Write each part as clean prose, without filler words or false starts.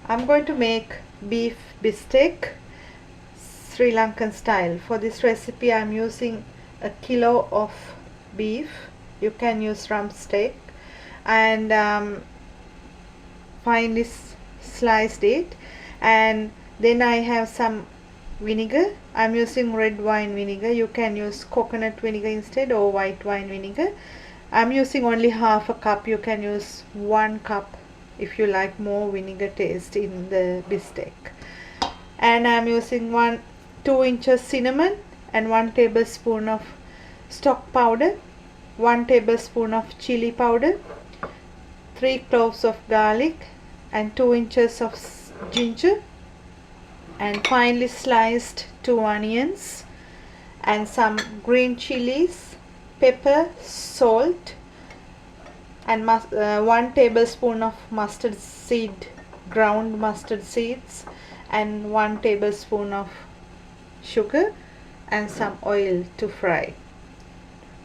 I'm going to make beef bistek Sri Lankan style. For this recipe I'm using a kilo of beef. You can use rump steak, and finely sliced it. And then I have some vinegar. I'm using red wine vinegar. You can use coconut vinegar instead, or white wine vinegar. I'm using only half a cup. You can use 1 cup if you like more vinegar taste in the bistek. And I'm using 2 inches cinnamon and 1 tablespoon of stock powder, 1 tablespoon of chilli powder, 3 cloves of garlic, and 2 inches of ginger, and finely sliced 2 onions, and some green chilies, pepper, salt, and 1 tablespoon of mustard seed, ground mustard seeds, and 1 tablespoon of sugar, and some oil to fry.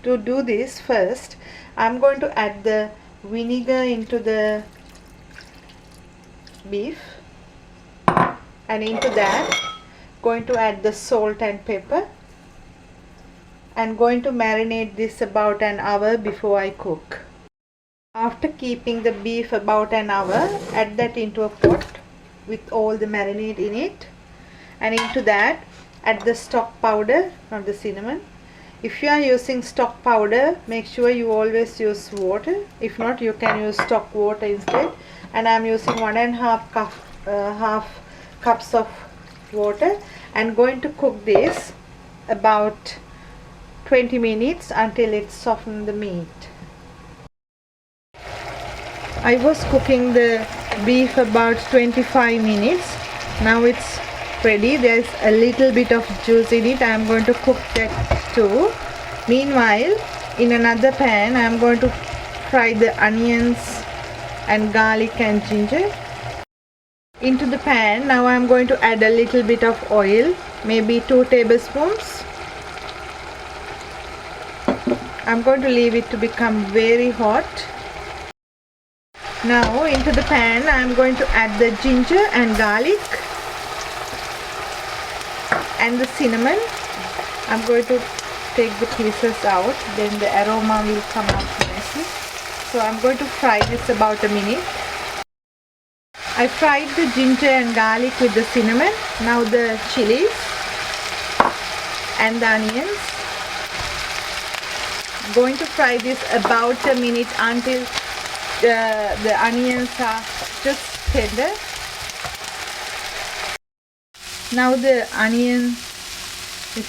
To do this, first I'm going to add the vinegar into the beef, and into that going to add the salt and pepper, and going to marinate this about an hour before I cook. After keeping the beef about an hour, add that into a pot with all the marinade in it, and into that add the stock powder, not the cinnamon. If you are using stock powder, make sure you always use water. If not, you can use stock water instead. And I am using 1.5 cups of water, and going to cook this about 20 minutes until it softens the meat. I was cooking the beef about 25 minutes. Now it's ready. There's a little bit of juice in it. I am going to cook that too. Meanwhile, in another pan I am going to fry the onions and garlic and ginger. Into the pan now I am going to add a little bit of oil, maybe 2 tablespoons. I'm going to leave it to become very hot. Now into the pan I am going to add the ginger and garlic and the cinnamon. I'm going to take the pieces out, then the aroma will come out nicely. So I'm going to fry this about a minute. I fried the ginger and garlic with the cinnamon. Now the chilies and the onions. I'm going to fry this about a minute until the onions are just tender. Now the onion is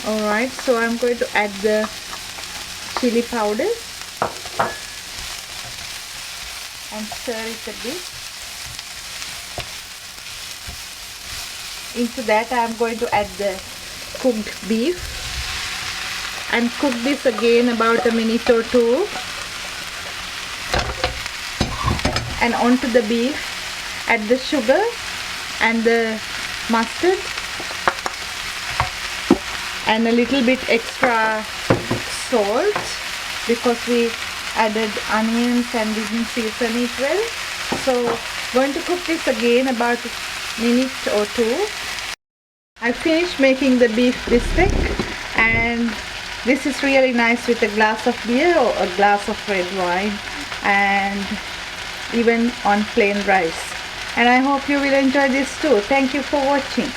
alright, so I'm going to add the chili powder and stir it a bit. Into that I am going to add the cooked beef and cook this again about a minute or two. And onto the beef add the sugar and the mustard and a little bit extra salt because we added onions and didn't season it well. So going to cook this again about a minute or two. I finished making the beef bistek, and this is really nice with a glass of beer or a glass of red wine, and even on plain rice. And I hope you will enjoy this too. Thank you for watching.